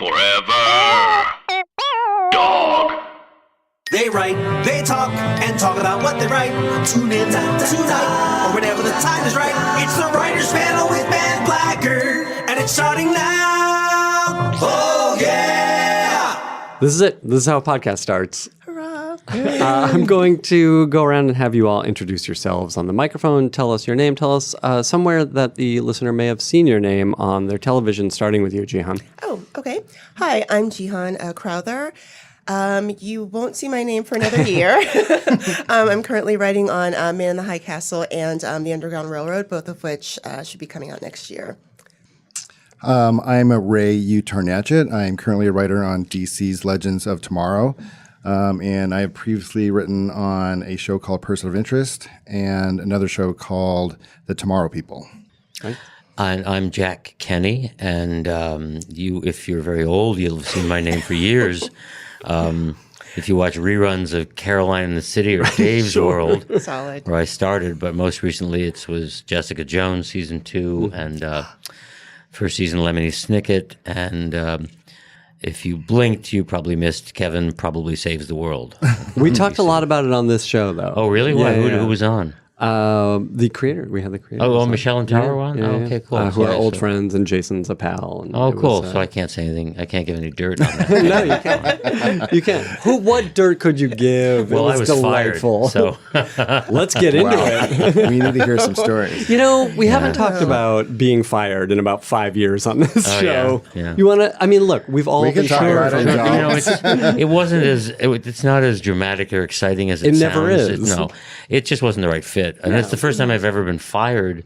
Forever. Dog. They write, they talk, and talk about what they write. Tune in tonight, or whenever the time is right. It's the Writers Panel with Ben Blacker, and it's starting now. Oh, yeah! This is it. This is how a podcast starts. Hurrah. I'm going to go around and have you all introduce yourselves on the microphone. Tell us your name. Tell us somewhere that the listener may have seen your name on their television, starting with you, Jihan. Oh, okay. Hi, I'm Jihan Crowther. You won't see my name for another year. I'm currently writing on Man in the High Castle and The Underground Railroad, both of which should be coming out next year. I'm a Ray U. Tarnatchett. I'm currently a writer on DC's Legends of Tomorrow. And I have previously written on a show called Person of Interest and another show called The Tomorrow People. Right. I'm Jack Kenny, and if you're very old, you'll have seen my name for years. If you watch reruns of Caroline in the City or Dave's World, Solid. where I started, but most recently it was Jessica Jones season 2 and first season Lemony Snicket, and if you blinked, you probably missed Kevin Probably Saves the World. We talked a lot about it on this show, though. Oh, really? Yeah, Why? yeah. Who was on? The creator. We had the creator. Oh, Michelle and Tara were on? Yeah, Oh, yeah. okay, cool. Who are Yeah, old so- friends, and Jason's a pal. And Oh, it cool. was, So I can't say anything. I can't give any dirt on that. no, you can't. You can't. What dirt could you give? Well, it was I was delightful. fired, so Let's get into it. We need to hear some stories. You know, we haven't talked about being fired in about 5 years on this show. yeah. You want to? I mean, look, we've all We can been talk fired about it, from John. it wasn't as it's not as dramatic or exciting as it never sounds. is. No, it just wasn't the right fit, and it's the first time I've ever been fired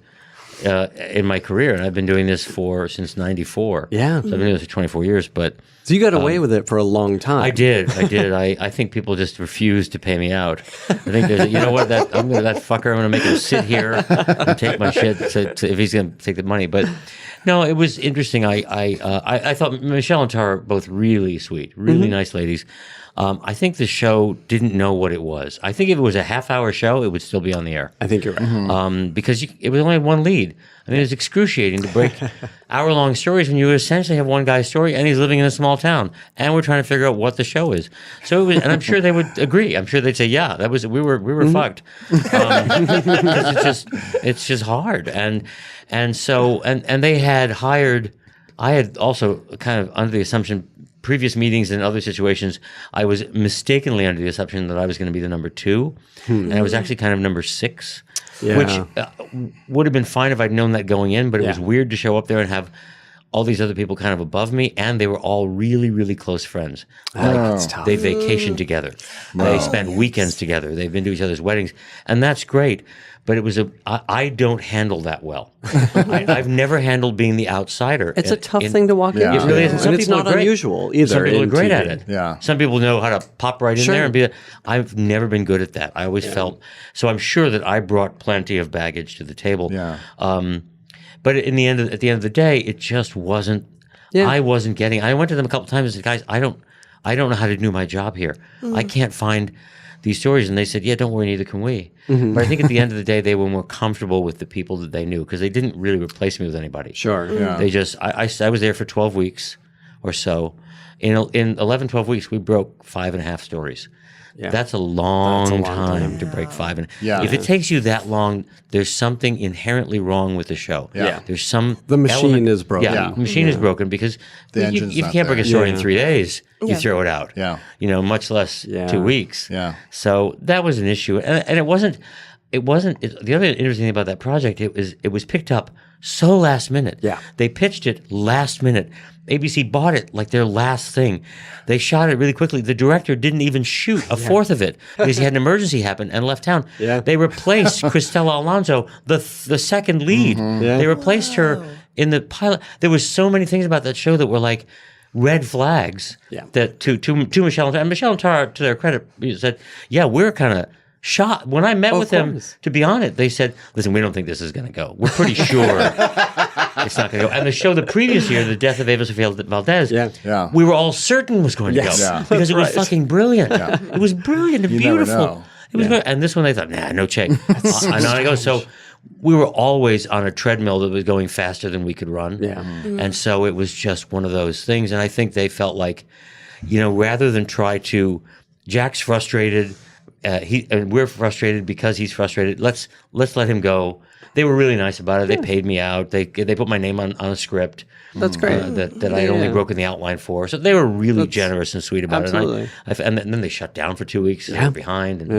in my career, and I've been doing this since '94. Yeah. so I've been doing this for 24 years, but. So you got away with it for a long time. I did. I think people just refused to pay me out. I think there's, you know what, that fucker, I'm going to make him sit here and take my shit if he's going to take the money. But no, it was interesting. I thought Michelle and Tara are both really sweet, really nice ladies. I think the show didn't know what it was. I think if it was a half-hour show, it would still be on the air. I think you're right. Because it was only one lead. I mean, it's excruciating to break hour-long stories when you essentially have one guy's story and he's living in a small town, and we're trying to figure out what the show is. So it was, and I'm sure they would agree. I'm sure they'd say, "Yeah, we were fucked." 'Cause it's just hard, and so they had hired. I had also kind of under the assumption. Previous meetings and other situations, I was mistakenly under the assumption that I was going to be the number 2, and I was actually kind of number 6, Yeah. which would have been fine if I'd known that going in, but it was weird to show up there and have all these other people kind of above me, and they were all really, really close friends. That's tough. They vacationed together. They spend weekends together. They've been to each other's weddings, and that's great. But it was I don't handle that well. I've never handled being the outsider. It's a tough thing to walk Yeah. into. It really is. And some And it's people not are great. unusual either. Some people are in great TV. at it. Yeah. Some people know how to pop right in Sure. there and be. I've never been good at that. I always felt so. I'm sure that I brought plenty of baggage to the table. Yeah. But at the end of the day, it just wasn't. Yeah. I wasn't getting. I went to them a couple times and said, "Guys, I don't know how to do my job here. I can't find these stories." And they said, "Yeah, don't worry, neither can we." But I think at the end of the day, they were more comfortable with the people that they knew because they didn't really replace me with anybody. Sure. Yeah. They just. I was there for 12 weeks or so. In 11, 12 weeks, we broke 5.5 stories. Yeah. That's a long, long time to break 5. And Yeah. if it takes you that long, there's something inherently wrong with the show. Yeah. There's some The machine element- is broken. Yeah, the machine is broken because The you engine's not can't break a there. story in Yeah. 3 days. You Yeah. throw it out. Yeah. Much less Yeah. 2 weeks. Yeah. So that was an issue, and it wasn't. The other interesting thing about that project, it was picked up so last minute. Yeah. They pitched it last minute. ABC bought it like their last thing. They shot it really quickly. The director didn't even shoot a fourth of it because he had an emergency happen and left town. Yeah. They replaced Cristela Alonso, the second lead. Yeah. They replaced her in the pilot. There was so many things about that show that were like red flags. Yeah. That to Michelle and Michelle and Tara, to their credit, said, "Yeah, we're kind of." Shocked. When I met with them course. to be on it, they said, "Listen, we don't think this is going to go. We're pretty sure it's not going to go." And the show the previous year, The Death of Eva Sofia Valdez, Yeah. we were all certain was going to Yes. go Yeah. because it was Right. fucking brilliant. It was brilliant and You never beautiful. know. It was good. And this one, they thought, "Nah, no check." And on I go. So we were always on a treadmill that was going faster than we could run. Yeah. And so it was just one of those things. And I think they felt like, rather than try to, Jack's frustrated, and we're frustrated because he's frustrated. Let's let him go. They were really nice about it. They paid me out. They put my name on a script. That's great. That I had only broken the outline for. So they were really generous and sweet about absolutely. it. And then they shut down for 2 weeks. They were behind. And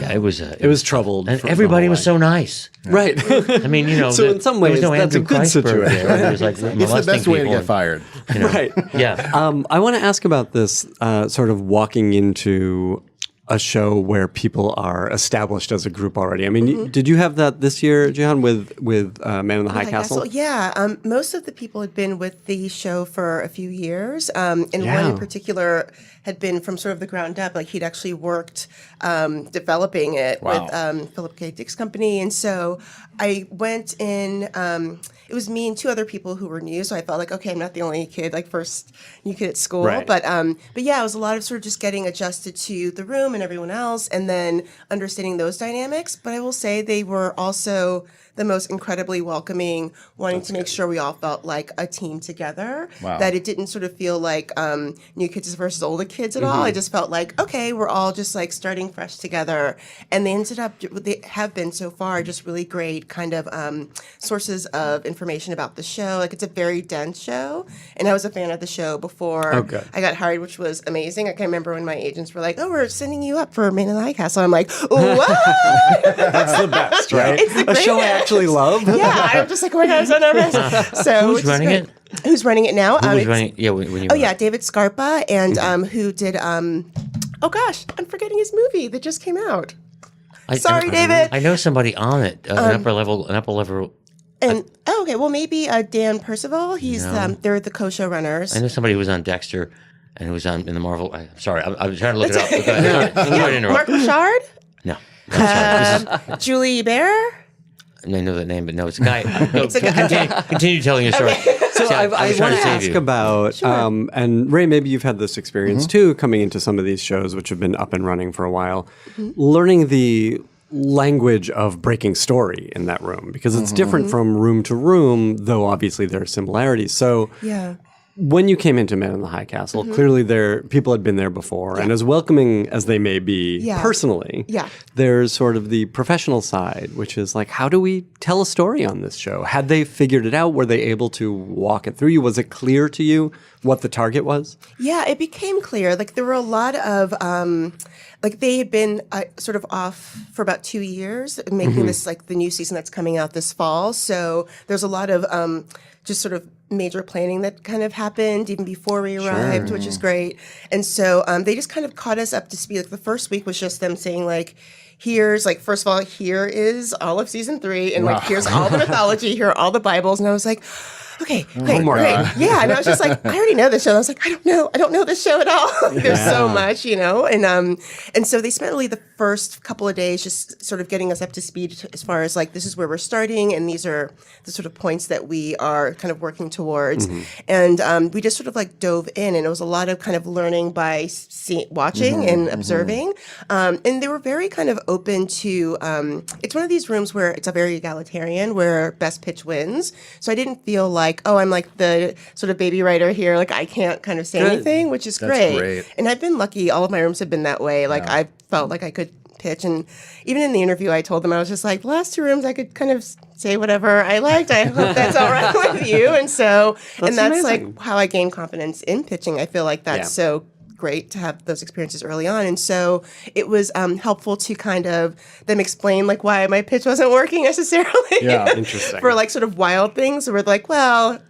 it was troubled. And for everybody a was while. so nice. Right. I mean, So in some there was ways, no that's a Andrew good Kreisberg situation. there. It was like It's the molesting best way to people get and- fired. Right. Yeah. I want to ask about this sort of walking into a show where people are established as a group already. I mean, did you have that this year, Jihan, with Man in the High Castle? Yeah, most of the people had been with the show for a few years, and Yeah. one in particular had been from sort of the ground up. Like he'd actually worked developing it with Philip K. Dick's company, and so I went in. It was me and two other people who were new, so I felt like, okay, I'm not the only kid, like first new kid at school. Right. But yeah, it was a lot of sort of just getting adjusted to the room and everyone else, and then understanding those dynamics. But I will say they were also the most incredibly welcoming, wanting to make sure we all felt like a team together. Wow. That it didn't sort of feel like new kids versus older kids at all. I just felt like, okay, we're all just like starting fresh together. And they have been so far just really great kind of sources of information about the show. Like it's a very dense show. And I was a fan of the show before good. I got hired, which was amazing. I can remember when my agents were like, oh, we're sending you up for Man in the High Castle. I'm like, what? That's the best, right? It's the A show I greatest. actually love. Yeah, I'm just like, oh my God, I'm so nervous. So Who's which is running great. it? Who's running it now? Who was It's- running? Yeah, when you Oh were- yeah, David Scarpa, and who did? Oh gosh, I'm forgetting his movie that just came out. Sorry, David. I know somebody on it, an upper level. And okay, well maybe Dan Percival. He's they're the co-showrunners. I know somebody who was on Dexter, and who was on in the Marvel. Sorry, I'm trying to look it up. Go ahead. Sorry to interrupt. Mark Bouchard, No, I'm sorry. Julie Bear. I know that name, but no, it's a guy. No, It's a guy. continue telling your story. So See, I was trying want to save ask you. about, and Ray, maybe you've had this experience too, coming into some of these shows which have been up and running for a while, learning the language of breaking story in that room, because it's different from room to room, though obviously there are similarities. So Yeah. when you came into Man in the High Castle, clearly people had been there before, and as welcoming as they may be Yeah. personally, Yeah. there's sort of the professional side, which is like, how do we tell a story on this show? Had they figured it out? Were they able to walk it through you? Was it clear to you what the target was? Yeah, it became clear. Like there were a lot of like they had been sort of off for about 2 years, making this like the new season that's coming out this fall. So there's a lot of just sort of major planning that kind of happened even before we arrived, which is great. And so they just kind of caught us up to speed. Like the first week was just them saying like, here's like, first of all, here is all of season 3, and like here's all the mythology, here are all the Bibles, and I was like, okay, great. Yeah, and I was just like, I already know this show. And I was like, I don't know this show at all. There's so much, and so they spent really the first couple of days just sort of getting us up to speed as far as like, this is where we're starting, and these are the sort of points that we are kind of working towards. And we just sort of like dove in, and it was a lot of kind of learning by watching and observing. And they were very kind of open to, it's one of these rooms where it's a very egalitarian, where best pitch wins. So I didn't feel like, oh, I'm like the sort of baby writer here. Like I can't kind of say anything, which is great. And I've been lucky. All of my rooms have been that way. Like I felt like I could pitch. And even in the interview, I told them, I was just like, the last 2 rooms, I could kind of say whatever I liked. I hope that's all right with you. And so, that's amazing. like how I gained confidence in pitching. I feel like that's so great to have those experiences early on. And so it was helpful to kind of them explain like why my pitch wasn't working necessarily. Yeah, interesting. For like sort of wild things where like, well,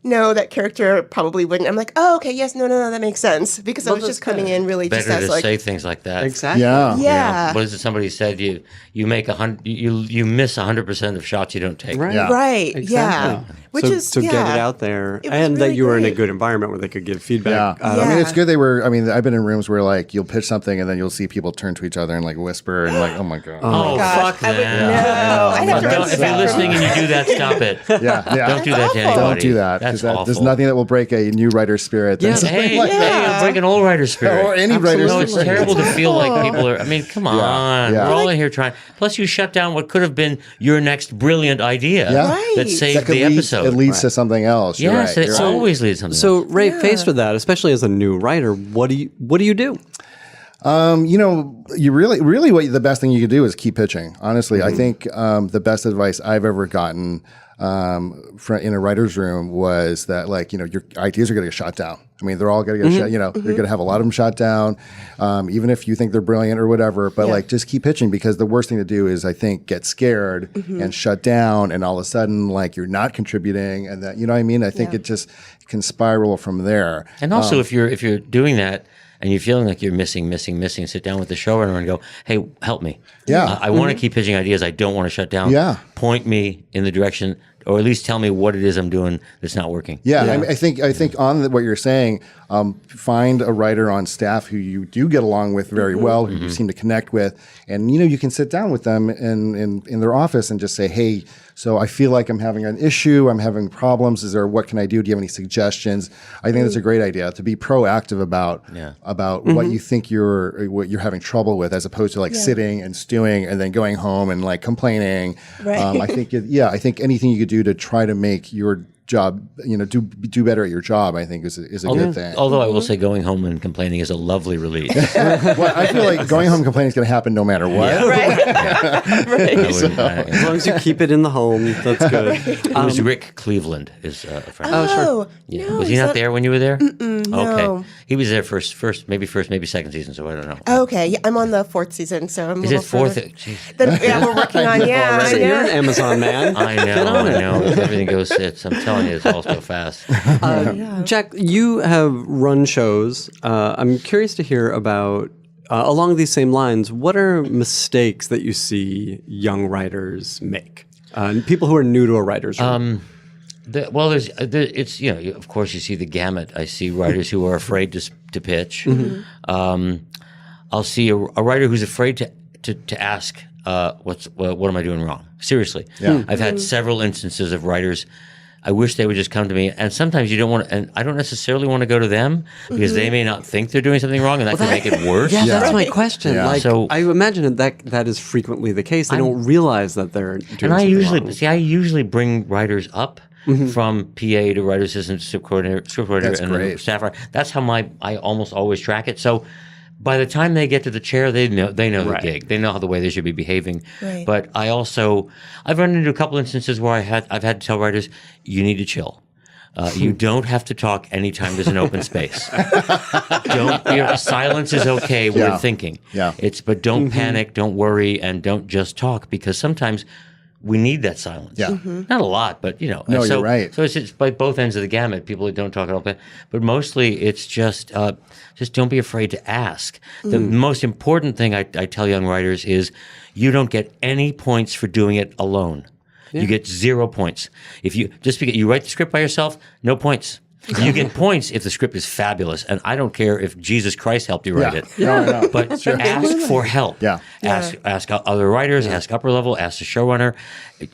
no, that character probably wouldn't. I'm like, oh, okay, yes, no, that makes sense. Because I was just coming in really just Better as to like, say things like that. Exactly. Yeah. yeah. What is it? Somebody said you make 100, you miss 100% of shots you don't take. Right. Yeah. Right. Exactly. Yeah. Which so, is so get it out there, It was and that really you were in a great. good environment where they could give feedback. Yeah. I mean, it's good they were. I mean, I've been in rooms where like you'll pitch something and then you'll see people turn to each other and like whisper and like, oh my God. Oh, gosh, fuck I would that. no. I have to Don't- run if you're listening and you do that, stop it. Yeah. Don't do that to awful. anybody. Don't do that. That's because That's there's awful. nothing that will break a new writer's spirit. than Yeah. something Hey, like that. hey, break an old writer's spirit. Or any writer's No, it's spirit. terrible to feel like people are. I mean, come on. yeah. We're all in here trying. Plus, you shut down what could have been your next brilliant idea Yeah. Right. that saved That could the lead, episode. it leads to something else. You're Yes, right. it You're right. always leads to something So else. Ray, faced with that, especially as a new writer, what do you do? You really what the best thing you could do is keep pitching. Honestly, I think the best advice I've ever gotten in a writer's room was that, like, your ideas are going to get shot down. I mean, they're all going to get shot, you're going to have a lot of them shot down, even if you think they're brilliant or whatever. But like, just keep pitching, because the worst thing to do is, I think, get scared and shut down, and all of a sudden, like, you're not contributing, and that, you know what I mean? I think it just can spiral from there. And also, if you're doing that and you're feeling like you're missing, sit down with the showrunner and go, "Hey, help me. Yeah. I want to keep pitching ideas. I don't want to shut down. Yeah. Point me in the direction, or at least tell me what it is I'm doing that's not working." Yeah, I think on what you're saying, find a writer on staff who you do get along with very well, who you seem to connect with, and you can sit down with them in their office and just say, "Hey, so I feel like I'm having an issue. I'm having problems. What can I do? Do you have any suggestions?" I think that's a great idea, to be proactive about what you think what you're having trouble with, as opposed to like sitting and stewing and then going home and like complaining. Right. I think anything you could do to try to make your job, do better at your job, I think is a good thing. Although I will say, going home and complaining is a lovely relief. Well, I feel like going home and complaining is going to happen no matter what. As long as you keep it in the home, that's good. It was Rick Cleveland, is a friend. Oh, Yeah. no, Was he is not that- there when you were there? Okay. no. He was there first, maybe second season, so I don't know. Okay, yeah, I'm on the 4th season, so I'm Is a it little fourth? further. Jeez. Yeah, we're working on. Yeah, I So you're an know. Amazon man. I know. Everything goes. I'm telling you, it's all so fast. Jack, you have run shows. I'm curious to hear about, along these same lines, what are mistakes that you see young writers make? People who are new to a writer's room. Of course, you see the gamut. I see writers who are afraid to pitch. I'll see a writer who's afraid to ask, what am I doing wrong? Seriously. Yeah. I've had several instances of writers. I wish they would just come to me, and sometimes you don't want to, and I don't necessarily want to go to them because they may not think they're doing something wrong, and that can make it worse. Yeah, that's my question. Yeah. Like, So- I imagine that is frequently the case. They don't realize that they're doing And I something wrong. usually bring writers up from PA to writer assistant to script coordinator, That's and then great. staff writer. That's how I almost always track it. So by the time they get to the chair, they know the Right. gig. They know how the way they should be behaving. Right. But I've run into a couple instances where I've had to tell writers, you need to chill. You don't have to talk anytime there's an open space. Silence is okay. We're thinking. Yeah. But don't panic, don't worry, and don't just talk, because sometimes we need that silence. Yeah. Not a lot, but No, and you're right. So it's by both ends of the gamut. People that don't talk at all, but mostly it's just don't be afraid to ask. The most important thing I tell young writers is you don't get any points for doing it alone. You get 0 points if because you write the script by yourself. No points. You get points if the script is fabulous, and I don't care if Jesus Christ helped you write it. No. But ask for help. Yeah. Ask other writers, ask upper level, ask the showrunner,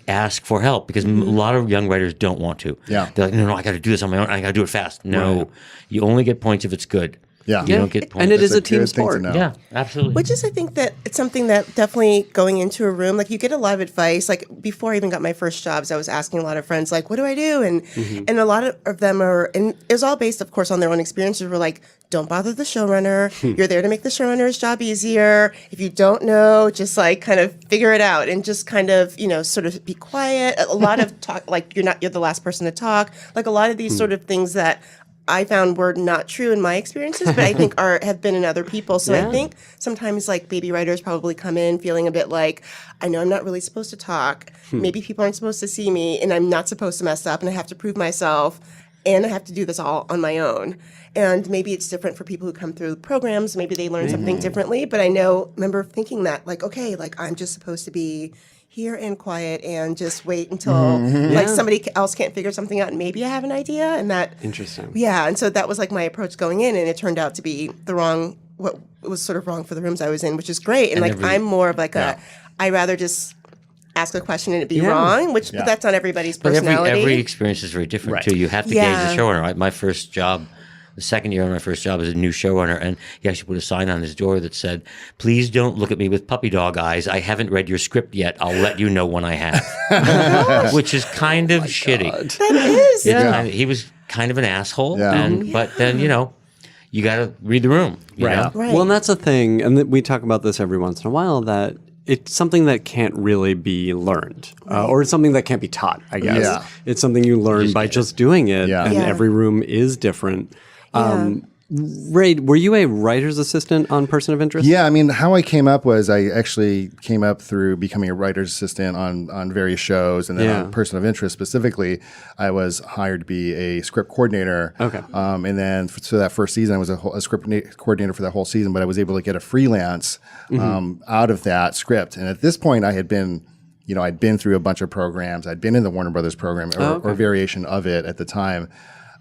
ask for help, because a lot of young writers don't want to. Yeah. They're like, no, I got to do this on my own. I got to do it fast. No, you only get points if it's good. Yeah. You don't get points. And it is That's a team good thing to sport. know. Yeah, absolutely. Which is, I think, that it's something that definitely going into a room, like you get a lot of advice. Like before I even got my first jobs, I was asking a lot of friends, like, what do I do? And a lot of them and it was all based, of course, on their own experiences. We're like, don't bother the showrunner. You're there to make the showrunner's job easier. If you don't know, just like kind of figure it out and just kind of, sort of be quiet. A lot of talk, like you're the last person to talk. Like a lot of these sort of things that I found were not true in my experiences, but I think have been in other people. So I think sometimes like baby writers probably come in feeling a bit like, I know I'm not really supposed to talk. Maybe people aren't supposed to see me, and I'm not supposed to mess up, and I have to prove myself, and I have to do this all on my own. And maybe it's different for people who come through programs. Maybe they learn something differently. But I remember thinking that, like, okay, like I'm just supposed to be here and quiet and just wait until like somebody else can't figure something out and maybe I have an idea, and that Interesting. Yeah, and so that was like my approach going in, and it turned out to be what was sort of wrong for the rooms I was in, which is great. And like I'm more of like I rather just ask a question and it be wrong, but that's not everybody's But personality. every experience is very different Right. too. You have to Yeah. gauge the showrunner. My first job, the second year of my first job as a new showrunner, and he actually put a sign on his door that said, "Please don't look at me with puppy dog eyes. I haven't read your script yet. I'll let you know when I have." Which is kind of shitty. That is. He was kind of an asshole, Yeah. but then you got to read the room. You know? Right. Well, and that's a thing, and we talk about this every once in a while, that it's something that can't really be learned, or it's something that can't be taught, I guess. Yeah. It's something you learn by just doing it, Yeah. and Yeah. every room is different. Ray, were you a writer's assistant on Person of Interest? Yeah, I mean, how I came up was I actually came up through becoming a writer's assistant on various shows, and then Yeah. on Person of Interest specifically, I was hired to be a script coordinator. Okay. And then so that first season, I was a script coordinator for that whole season, but I was able to get a freelance out of that script. And at this point, I had been, I'd been through a bunch of programs. I'd been in the Warner Brothers program or variation of it at the time.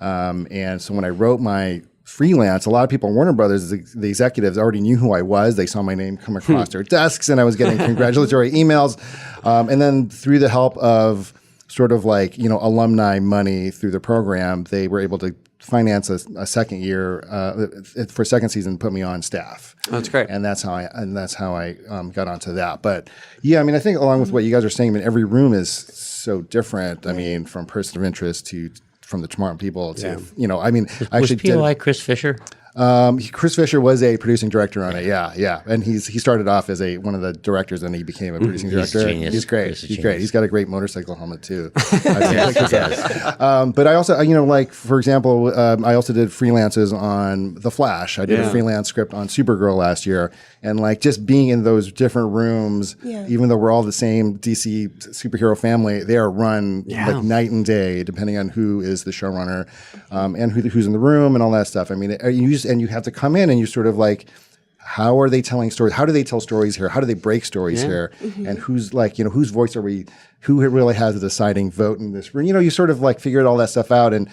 And so when I wrote my freelance, a lot of people in Warner Brothers, the executives already knew who I was. They saw my name come across their desks, and I was getting congratulatory emails. And then through the help of sort of like, alumni money through the program, they were able to finance a second year for second season, put me on staff. That's great. And that's how I got onto that. But yeah, I mean, I think along with what you guys are saying, I mean, every room is so different. I mean, from Person of Interest to from the Tomorrow People to, I mean, I Was actually POI Chris Fisher? Chris Fisher was a producing director on it. Yeah. And he started off as one of the directors, and he became a producing He's director. genius. He's great. Chris is He's great. genius. He's got a great motorcycle helmet too. Yes. But I also, like for example, I also did freelances on The Flash. I did a freelance script on Supergirl last year, and like just being in those different rooms, even though we're all the same DC superhero family, they are run like night and day, depending on who is the showrunner and who's in the room and all that stuff. I mean, you have to come in and you sort of like, how are they telling stories? How do they tell stories here? How do they break stories here? And who's like, whose voice are we? Who really has a deciding vote in this room? You sort of like figured all that stuff out, and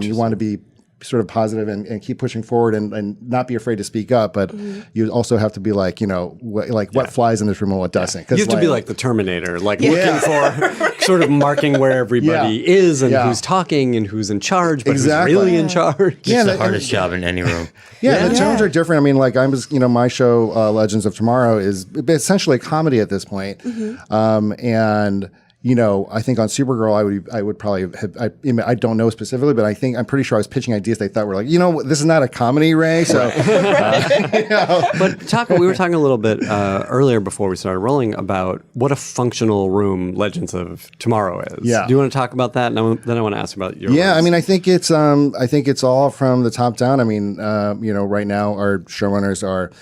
you want to be sort of positive and keep pushing forward and not be afraid to speak up. But you also have to be like, what flies in this room and what doesn't. You have to be like the Terminator, like looking for, sort of marking where everybody is and who's talking and who's in charge, but who's really in charge. Yeah, It's the hardest job in any room. The tones are different. I mean, like I was, my show Legends of Tomorrow is essentially a comedy at this point. And I think on Supergirl, I would probably have, I don't know specifically, but I'm pretty sure I was pitching ideas they thought were like, this is not a comedy, Ray. So, But we were talking a little bit earlier before we started rolling about what a functional room Legends of Tomorrow is. Yeah. Do you want to talk about that? And then I want to ask about your yeah, rooms. I mean, I think it's all from the top down. I mean, right now our showrunners are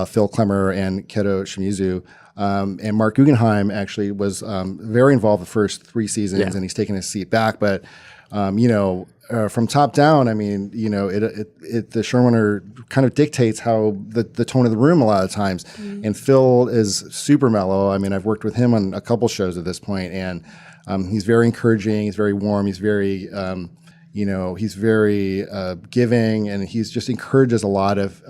Phil Klemmer and Keto Shimizu. And Mark Guggenheim actually was very involved the first 3 seasons, and he's taken his seat back. But from top down, I mean, the showrunner kind of dictates how the tone of the room a lot of times. And Phil is super mellow. I mean, I've worked with him on a couple shows at this point, and he's very encouraging. He's very warm. He's very he's very giving, and he's just encourages a lot of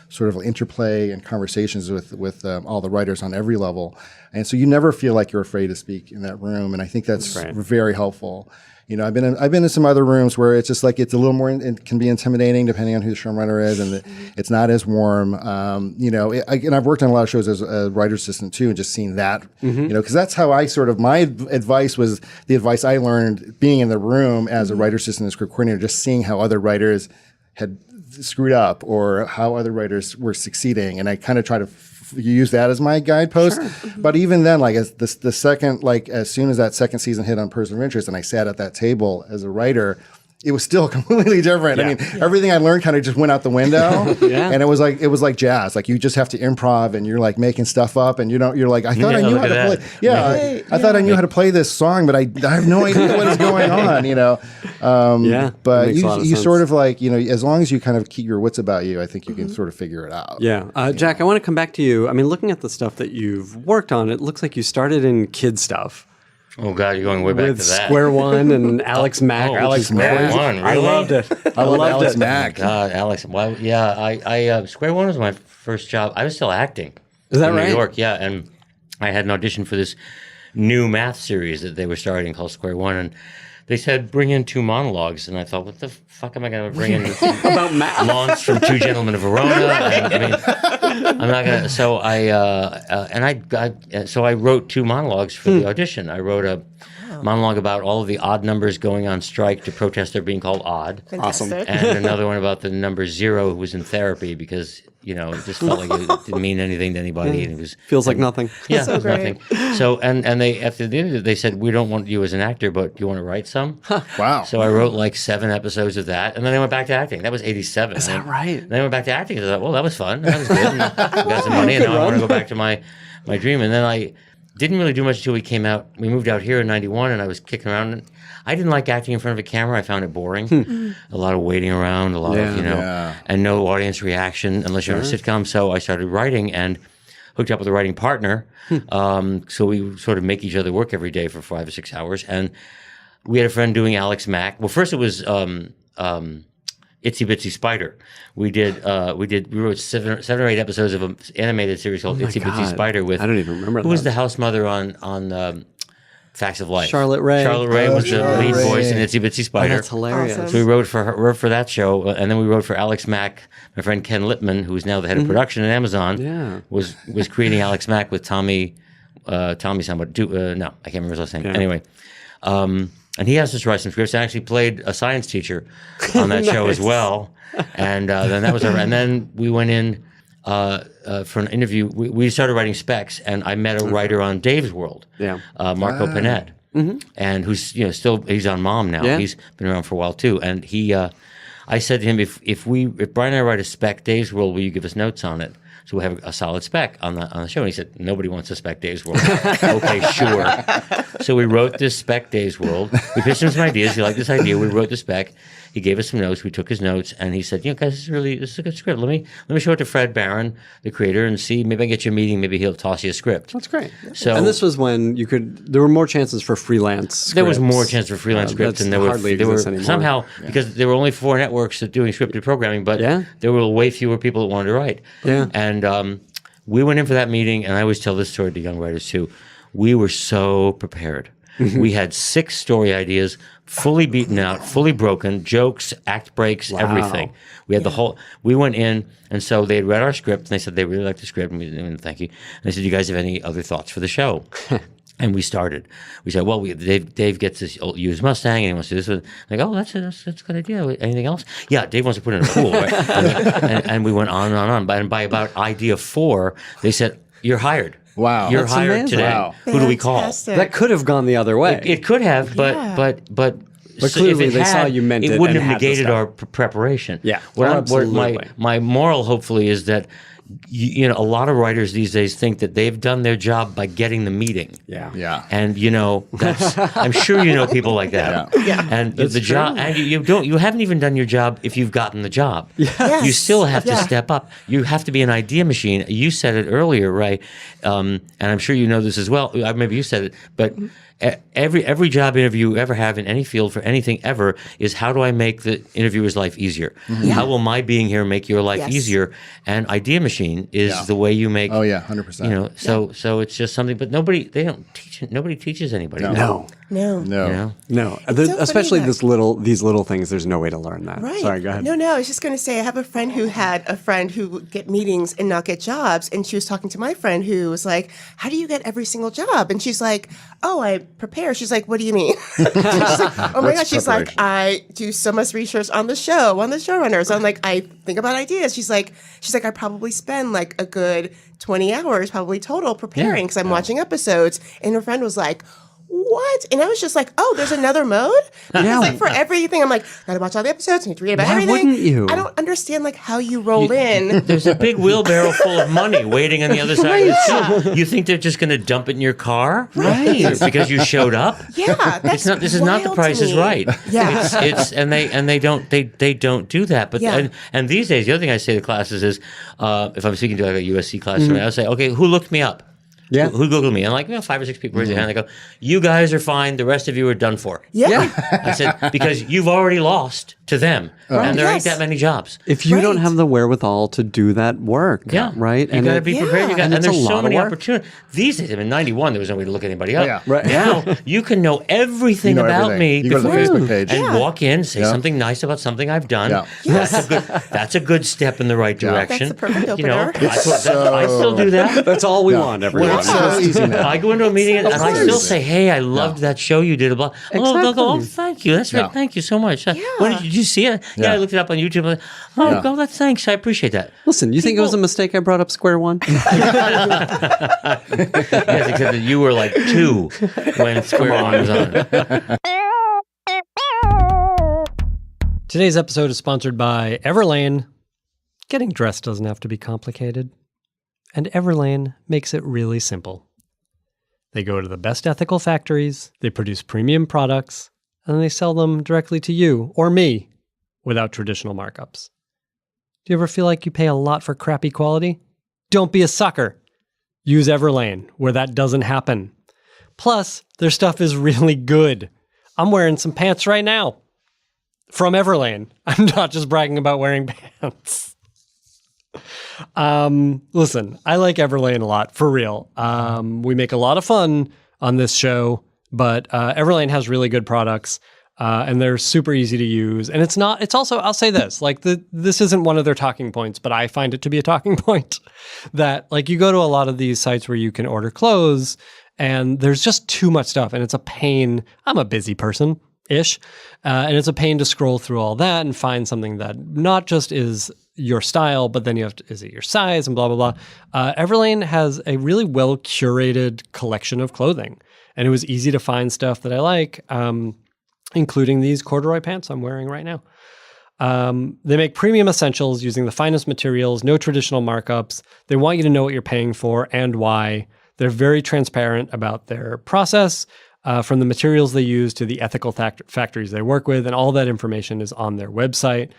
sort of interplay and conversations with all the writers on every level. And so you never feel like you're afraid to speak in that room. And I think that's very helpful. I've been in some other rooms where it's just like it's a little more, it can be intimidating depending on who the showrunner is, and it's not as warm. And I've worked on a lot of shows as a writer's assistant too, and just seen that, because that's how I sort of, my advice was the advice I learned being in the room as a writer's assistant and script coordinator, just seeing how other writers had screwed up or how other writers were succeeding, and I kind of try to use that as my guidepost. But even then, like as the second, like as soon as that second season hit on Person of Interest, and I sat at that table as a writer, it was still completely different. I mean, everything I learned kind of just went out the window. And it was like jazz. Like you just have to improv, and you're like making stuff up, and you're like, I thought I knew how to play. Yeah, I thought I knew how to play this song, but I have no idea what is going on. But you sort of like, as long as you kind of keep your wits about you, I think you can sort of figure it out. Yeah. Jack, I want to come back to you. I mean, looking at the stuff that you've worked on, it looks like you started in kid stuff. Oh God, you're going way back With to that. Square One and Alex Mack. Alex which is Mack. crazy. One, I really? loved it. I love loved Alex it. Mack. God, Alex. Why? Yeah, I Square One was my first job. I was still acting. Is that in right? New York, yeah, and I had an audition for this new math series that they were starting called Square One, and they said bring in 2 monologues, and I thought, what the fuck am I going to bring in About math. Launch from Two Gentlemen of Verona? I mean, I'm not gonna. So I wrote 2 monologues for the audition. I wrote a monologue about all of the odd numbers going on strike to protest their being called odd. Fantastic. And another one about the number 0 who was in therapy because, it just felt like it didn't mean anything to anybody. And it was Feels like nothing. yeah, So it was great. nothing. So and they after the interview they said, we don't want you as an actor, but do you want to write some? Wow. So I wrote like 7 episodes of that, and then I went back to acting. That was '87. Is that right? Then I went back to acting. I thought, well, that was fun. That was good. And I got some money, and now I want to go back to my dream. And then I didn't really do much until we came out. We moved out here in '91, and I was kicking around. And I didn't like acting in front of a camera. I found it boring. A lot of waiting around, a lot of Yeah. and no audience reaction unless you're in a sitcom. So I started writing and hooked up with a writing partner. So we sort of make each other work every day for 5 or 6 hours. And we had a friend doing Alex Mack. Well, first it was Itsy Bitsy Spider. We wrote 7 or 8 episodes of an animated series called Itsy Bitsy God. Spider with I don't even remember who was that. the house mother on Facts of Life. Charlotte Rae. Charlotte Rae was the Charlotte lead Rae. voice in Itsy Bitsy Oh, Spider. that's hilarious. Awesome. So we wrote for that show, and then we wrote for Alex Mack. My friend Ken Littman, who's now the head of production at Amazon, Yeah. was creating Alex Mack with Tommy somebody. No, I can't remember his last name. Anyway, and he asked us to write some scripts. I actually played a science teacher on that show as well. And then that was and then we went in for an interview. We started writing specs, and I met a writer on Dave's World, Yeah. Marco Panett, and who's still he's on Mom now. Yeah. He's been around for a while too. And he, I said to him, if Brian and I write a spec Dave's World, will you give us notes on it? So we have a solid spec on the show. And he said, nobody wants to spec Dave's World. Okay, sure. So we wrote this spec Dave's World. We pitched him some ideas. He liked this idea. We wrote the spec. He gave us some notes. We took his notes, and he said, guys, this is a good script. Let me show it to Fred Barron, the creator, and see. Maybe I get you a meeting. Maybe he'll toss you a script. That's great. So- and this was when there were more chances for freelance There was scripts. more chance for freelance scripts, That's and there hardly were exists anymore. somehow because there were only 4 networks that doing scripted programming, but Yeah. there were way fewer people that wanted to write. Yeah. And we went in for that meeting, and I always tell this story to young writers too. We were so prepared. We had 6 story ideas, fully beaten out, fully broken, jokes, act breaks, everything. We had the whole. We went in, and so they had read our script, and they said they really liked the script, and we said, thank you. And they said, "You guys have any other thoughts for the show?" And we started. We said, "Well, Dave gets this old used Mustang, and he wants to do this." Like, "Oh, that's a good idea. Anything else?" "Yeah, Dave wants to put it in a pool." Right? and we went on and on. And by about idea 4, they said, "You're hired. Wow. You're That's hired amazing. today. Wow. Who do we call?" Fantastic. That could have gone the other way. It could have, but Yeah. but But so clearly if it they saw had, you meant it it wouldn't and have had the negated stuff. our preparation. Yeah. What Absolutely. my moral hopefully is that a lot of writers these days think that they've done their job by getting the meeting. yeah. Yeah. And that's I'm sure you know people like that. Yeah. And the job and you haven't even done your job if you've gotten the job. Yes. You still have to Yeah. step up. You have to be an idea machine. You said it earlier, right? And I'm sure you know this as well. Maybe you said it, but every job interview you ever have in any field for anything ever is how do I make the interviewer's life easier? How will my being here make your life Yes. easier? And idea machine is Yeah. the way you make. Oh yeah, 100%. So it's just something. But nobody teaches anybody. that. No. No. No. You know? No. It's so Especially funny these little things. There's no way to learn that. Right. Sorry. Go ahead. No, I was just going to say I have a friend who had a friend who would get meetings and not get jobs. And she was talking to my friend who was like, "How do you get every single job?" And she's like, "Oh, I prepare." She's like, "What do you mean?" She's like, "Oh my What's God." She's like, preparation? "I do so much research on the show, on the showrunners." I'm like, "I think about ideas." She's like, "I probably spend like a good 20 hours probably total preparing because I'm watching episodes." And her friend was like, "What?" And I was just like, "Oh, there's another mode?" Yeah. It's like for everything, I'm like, gotta watch all the episodes, need to read about Why everything. wouldn't you? I don't understand like how you roll in. There's a big wheelbarrow full of money waiting on the other side of the street. You think they're just going to dump it in your car, Right. Because you showed up? Yeah, that's It's not. This is not the wild Price to is me. Right. Yeah. It's and they don't do that. But Yeah. and these days, the other thing I say to classes is, if I'm speaking to like a USC class, I'll say, "Okay, who looked me up?" Yeah. who Googled me. And like, 5 or 6 people raise their hand. They go, you guys are fine. The rest of you are done for. Yeah. I said, because you've already lost to them. And there ain't Yes. that many jobs. If you don't Right. have the wherewithal to do that work, Yeah. right? You got to be prepared. You got, And and it's a there's so lot of many work. opportunities. These days, in 91, there was no way to look anybody up. yeah. Right. Now, you can know everything You know about everything. me You go to the before- Facebook page. and walk in, say Yeah. something nice about something I've done. Yeah. That's a good step in the right direction. That's the perfect You know, opener. I still do that. That's all we want, everyone. It's so easy now. I go into a meeting and I course. still say, "Hey, I loved that show you did." Blah. Oh, they'll go, "Oh, thank you. That's right. Yeah. Thank you so much. Did you see it? Yeah, I looked it up on YouTube. Oh, Yeah. God, that's thanks. I appreciate that." Listen, you think it was a mistake I brought up square one? Yes, except that you were like 2 when Square One was on. Today's episode is sponsored by Everlane. Getting dressed doesn't have to be complicated, and Everlane makes it really simple. They go to the best ethical factories, they produce premium products, and then they sell them directly to you or me without traditional markups. Do you ever feel like you pay a lot for crappy quality? Don't be a sucker. Use Everlane, where that doesn't happen. Plus, their stuff is really good. I'm wearing some pants right now. From Everlane. I'm not just bragging about wearing pants. Listen, I like Everlane a lot, for real. We make a lot of fun on this show, but Everlane has really good products, and they're super easy to use. And it's also, I'll say this, like this isn't one of their talking points, but I find it to be a talking point that like you go to a lot of these sites where you can order clothes and there's just too much stuff and it's a pain. I'm a busy person. And it's a pain to scroll through all that and find something that not just is your style, but then you have to, is it your size and blah, blah, blah. Everlane has a really well curated collection of clothing, and it was easy to find stuff that I like, including these corduroy pants I'm wearing right now. They make premium essentials using the finest materials, no traditional markups. They want you to know what you're paying for and why. They're very transparent about their process. From the materials they use to the ethical factories they work with, and all that information is on their website.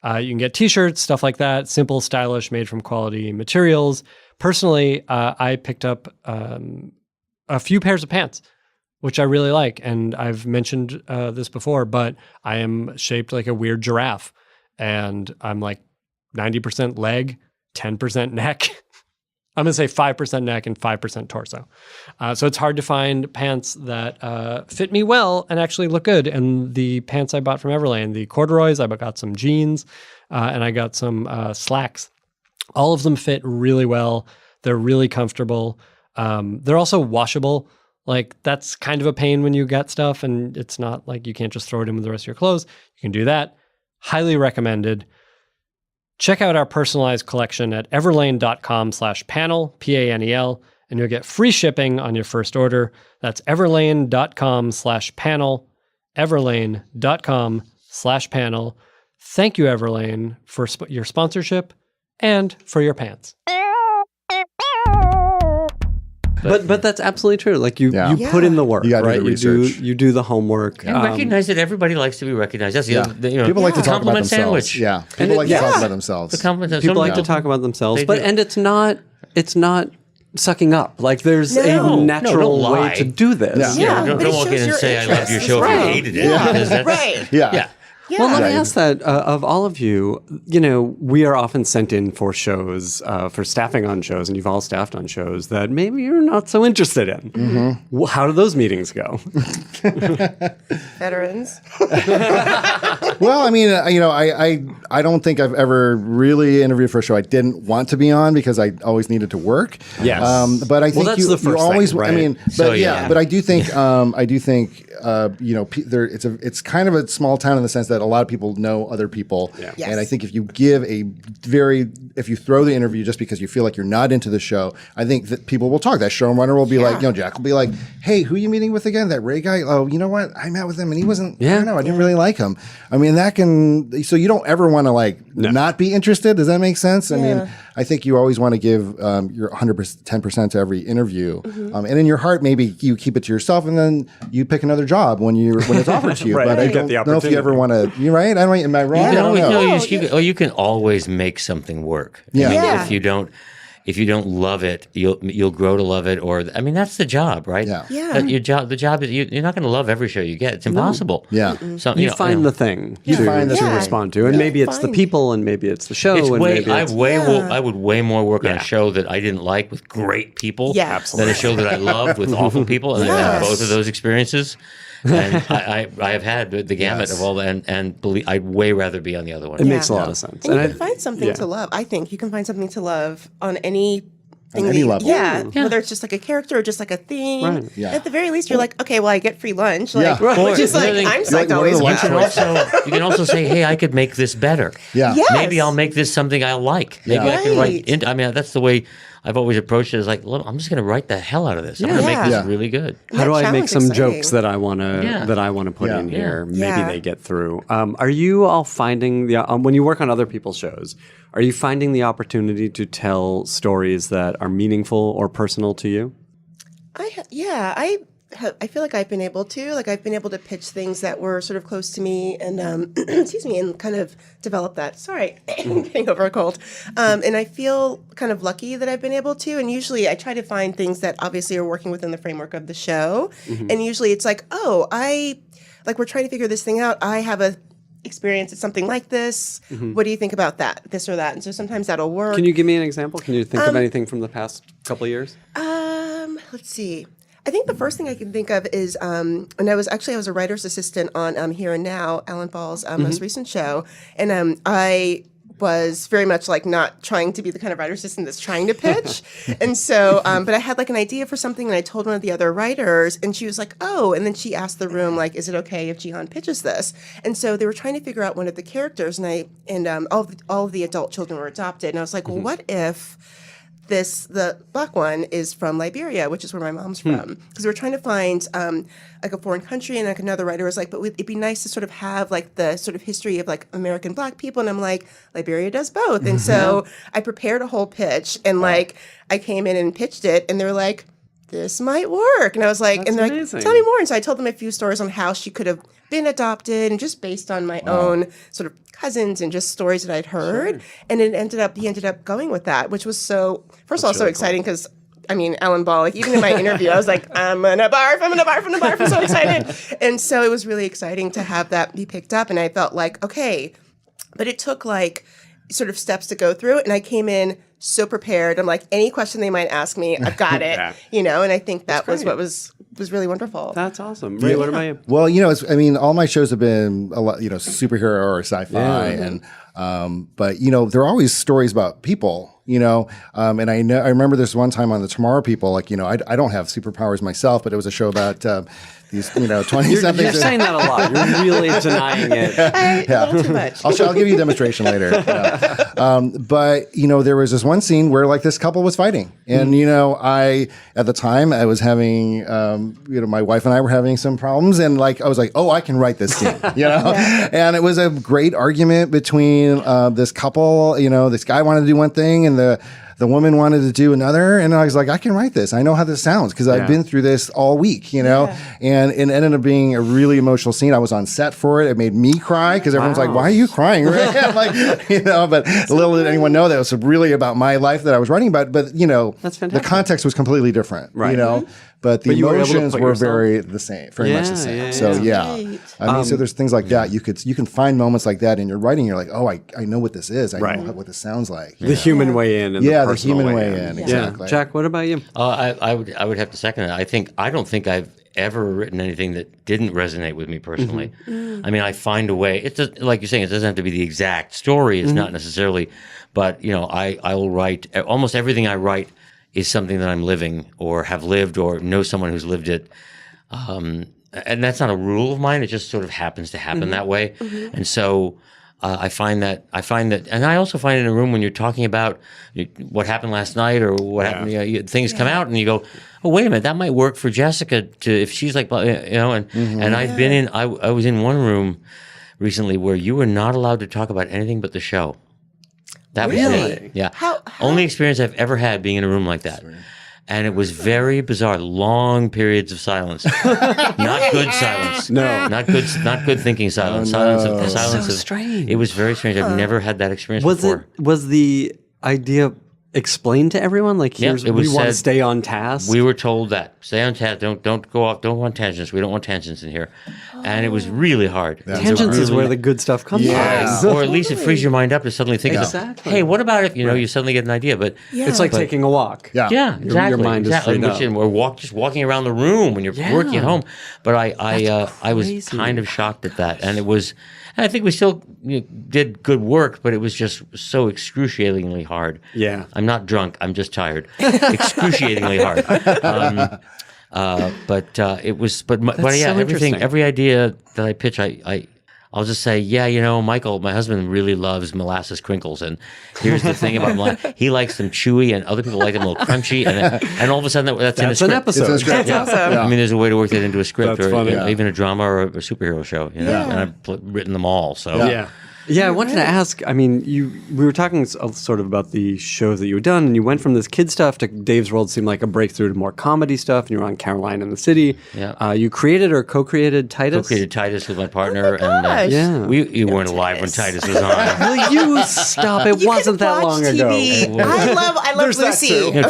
You can get t-shirts, stuff like that, simple, stylish, made from quality materials. Personally, I picked up a few pairs of pants, which I really like. And I've mentioned this before, but I am shaped like a weird giraffe. And I'm like 90% leg, 10% neck. I'm going to say 5% neck and 5% torso. So it's hard to find pants that fit me well and actually look good. And the pants I bought from Everlane, the corduroys, I got some jeans and I got some slacks. All of them fit really well. They're really comfortable. They're also washable. Like that's kind of a pain when you get stuff and it's not like you can't just throw it in with the rest of your clothes. You can do that. Highly recommended. Check out our personalized collection at everlane.com/panel, Panel, and you'll get free shipping on your first order. That's everlane.com/panel, everlane.com/panel. Thank you, Everlane, for your sponsorship and for your pants. But that's absolutely true. Like you Yeah. put in the work, You gotta do right? the research. You do the homework. And recognize that everybody likes to be recognized. That's Yeah. the People like to talk about compliment themselves. sandwich. Yeah. People like to yeah. talk about themselves. The compliment. People like some- to talk about themselves, They but do. and it's not sucking up. Like there's No. a natural don't way lie. to do this. Yeah. Yeah, Don't but it walk in shows and your say I loved your interest show if as you well. hated it. Yeah. because that's- Right. Yeah. Yeah. Yeah. Well, let me Yeah. ask that of all of you. You know, we are often sent in for shows, for staffing on shows, and you've all staffed on shows that maybe you're not so interested in. Mm-hmm. How do those meetings go? Veterans. Well, I mean, I don't think I've ever really interviewed for a show I didn't want to be on because I always needed to work. Yes. But I think that's you, the first you always. thing, right? I mean, but So, yeah, yeah. but I do think it's kind of a small town in the sense that a lot of people know other people. Yeah. Yes. And I think if you throw the interview just because you feel like you're not into the show, I think that people will talk. That showrunner will be like, Jack will be like, hey, who are you meeting with again? That Ray guy? Oh, you know what? I met with him and he wasn't, I don't know, I didn't really like him. I mean, so you don't ever want to not be interested. Does that make sense? I mean, I think you always want to give your 10% to every interview. And in your heart, maybe you keep it to yourself and then you pick another job when it's offered to you. Right, But I you get don't the know if you ever want to, you're right? Am I wrong? I don't know. You can always make something work. Yeah. I mean, Yeah. if you don't, if you don't love it, you'll grow to love it. Or I mean, that's the job, right? Yeah. Yeah. The job is you're not going to love every show you get. It's impossible. Yeah. So, You find the thing You to, find the to thing. respond to, and maybe it's the Fine. people, and maybe it's the show, It's and way. maybe it's, I would way more work on a show that I didn't like with great people Yes. than a show that I loved with awful people. And I've had both of those experiences. And I have had the gamut of all that, and believe I'd way rather be on the other one. it makes a lot of sense. And you I- can find something to love. I think you can find something to love on any thing. any level. Yeah, whether it's just like a character or just like a theme. Right. Yeah. At the very least, you're like, okay, well, I get free lunch. Like, Yeah. which is like, Or- I'm You're like, psyched what are always the lunch about. You can also say, hey, I could make this better. Yeah. Yes. Maybe I'll make this something I like. Maybe I can Right. write. I mean, that's the way I've always approached it. Is like, look, I'm just going to write the hell out of this. I'm going to make this Yeah. really good. How do That I make challenge some exciting. jokes that I want to Yeah. put in Yeah. here? Maybe Yeah. they get through. Are you all finding the when you work on other people's shows? Are you finding the opportunity to tell stories that are meaningful or personal to you? I feel like I've been able to. Like I've been able to pitch things that were sort of close to me, and excuse me, and kind of develop that. Sorry, getting over a cold. And I feel kind of lucky that I've been able to. And usually, I try to find things that obviously are working within the framework of the show. And usually, it's like, oh, we're trying to figure this thing out. I have a experience at something like this. What do you think about that, this or that? And so sometimes that'll work. Can you give me an example? Can you think of anything from the past couple of years? Let's see. I think the first thing I can think of is, and I was a writer's assistant on Here and Now, Alan Ball's most recent show, and I was very much like not trying to be the kind of writer assistant that's trying to pitch, and so, but I had like an idea for something, and I told one of the other writers, and she was like, "Oh," and then she asked the room like, "Is it okay if Jihan pitches this?" And so they were trying to figure out one of the characters, and all of the adult children were adopted, and I was like, "Well, what if?" The black one is from Liberia, which is where my mom's from. Because we were trying to find like a foreign country, and like another writer was like, but it'd be nice to sort of have like the sort of history of like American black people. And I'm like, Liberia does both. And so I prepared a whole pitch, and like I came in and pitched it, and they were like, this might work. And I was like, That's and they're like, amazing. tell me more. And so I told them a few stories on how she could have been adopted, and just based on my own sort of cousins and just stories that I'd heard. And he ended up going with that, which was so, first of all, so exciting because I mean, Alan Ball, like even in my interview, I was like, I'm gonna barf, I'm so excited. And so it was really exciting to have that be picked up. And I felt like, okay, but it took like sort of steps to go through. And I came in so prepared. I'm like, any question they might ask me, I've got it, and I think that was what was really wonderful. That's awesome. Ray, what about you? Well, all my shows have been a lot, superhero or sci-fi, and but there are always stories about people, and I remember this one time on the Tomorrow People, like I don't have superpowers myself, but it was a show about these 20-somethings. You're saying that a lot. You're really denying it. A little too much. I'll give you a demonstration later. But there was this one scene where like this couple was fighting, and I at the time I was having my wife and I were having some problems, and like I was like, oh, I can write this scene, and it was a great argument between this couple. This guy wanted to do one thing, and the woman wanted to do another, and I was like, I can write this. I know how this sounds because I've been through this all week, and it ended up being a really emotional scene. I was on set for it. It made me cry because everyone's like, why are you crying? I'm like, but little did anyone know that it was really about my life that I was writing about. But, That's the fantastic. context was completely different, Right. But the But you were able to emotions put were yourself- very the same, very much the same. Yeah, So, yeah. Right. I mean, so there's things like that. You can find moments like that in your writing. You're like, oh, I know what this is. I know what this sounds like. The human way in and Yeah, the the personal human way in. in, Yeah. exactly. Jack, what about you? I would have to second it. I don't think I've ever written anything that didn't resonate with me personally. I mean, I find a way. It's just, like you're saying, it doesn't have to be the exact story. It's not necessarily, but I will write almost everything I write is something that I'm living or have lived or know someone who's lived it. And that's not a rule of mine. It just sort of happens to happen that way. And so I find that, and I also find in a room when you're talking about what happened last night or what happened, things come out and you go, oh, wait a minute, that might work for Jessica if she's like, and I've been in, I was in one room recently where you were not allowed to talk about anything but the show. That was Really? it. Yeah. How- Only experience I've ever had being in a room like that. And it was very bizarre. Long periods of silence. Not good silence. No. Not good thinking silence. Silence So of strange. It was very strange. I've never had that experience Was before. the idea explained to everyone? Like, Yeah, here's it was we want to said- stay on task. We were told that stay on task. Don't go off. Don't want tangents. We don't want tangents in here. And it was really hard. Tangents is where the good stuff comes Yeah. from. Or at least it frees your mind up to suddenly think, Exactly. hey, what about if you suddenly get an idea? But It's like taking a walk. Yeah. yeah, Your exactly. mind is exactly. freed up. Or just walking around the room when you're working at home. But I was crazy. kind of shocked at that, and it was. And I think we still did good work, but it was just so excruciatingly hard. Yeah. I'm not drunk. I'm just tired. Excruciatingly hard. But it was. But yeah, so everything, interesting. every idea that I pitch, I'll just say, yeah, Michael, my husband really loves molasses crinkles, and here's the thing about molasses: he likes them chewy, and other people like them a little crunchy, and all of a sudden that's in a That's an script. episode. It's a script. Yeah. awesome. I mean, there's a way to work that into a script, That's or funny. even a drama or a superhero show. And I've written them all. So Yeah. Yeah, I wanted to ask. I mean, we were talking sort of about the shows that you had done, and you went from this kid stuff to Dave's World seemed like a breakthrough to more comedy stuff, and you were on Caroline in the City. Yeah. You created or co-created Titus? created Titus with my partner, gosh. and Yeah. you weren't alive when Titus was on. Will you stop? It You wasn't can that watch long TV. ago. I love There's that Lucy. too. You know,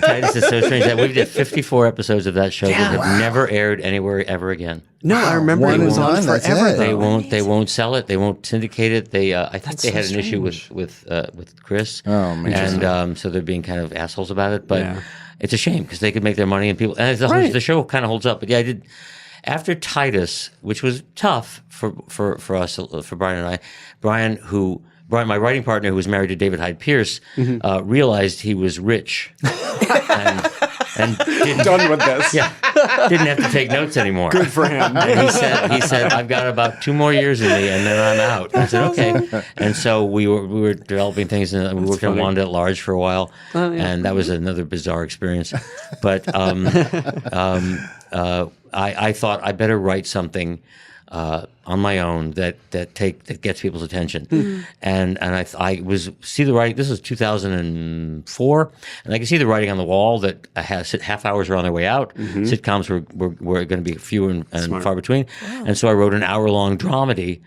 Titus is so strange that we did 54 episodes of that show that have never aired anywhere ever again. No, I remember One it was and on done, that's forever. it. Though. They won't sell it. They won't syndicate it. They I think they had so an issue with Chris. Oh, man. And so they're being kind of assholes about it. But Yeah. it's a shame because they could make their money and people. And the show kind of holds up. But yeah, I did after Titus, which was tough for us, for Brian and I. Brian, my writing partner, who was married to David Hyde Pierce, realized he was rich and didn't, Done with this. yeah, didn't have to take notes anymore. Good for him. And he said, I've got about 2 more years in me, and then I'm out. I said, okay. And so we were developing things, and we worked on Wanda at Large for a while, and that was another bizarre experience. But I thought I better write something on my own that gets people's attention, and I was see the writing. This was 2004, and I could see the writing on the wall that half hours were on their way out. Sitcoms were going to be fewer and far between, and so I wrote an hour-long dramedy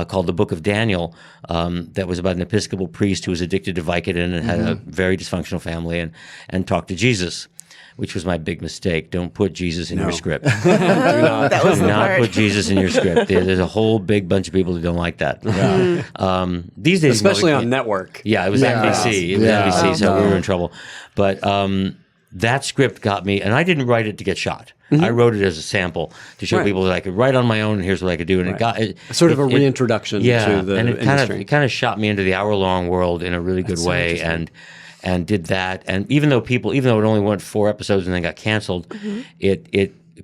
called The Book of Daniel that was about an Episcopal priest who was addicted to Vicodin and had a very dysfunctional family and talked to Jesus. Which was my big mistake. Don't put Jesus in your script. That was Do the not part. put Jesus in your script. There's a whole big bunch of people who don't like that. These days, Especially on network. Yeah, it was NBC. It was NBC, so we were in trouble. But that script got me, and I didn't write it to get shot. I wrote it as a sample to show people that I could write on my own, and here's what I could do. And it got Sort of a reintroduction to the and it industry. kind of shot me into the hour-long world in a really good way, and did that. And even though it only went 4 episodes and then got canceled,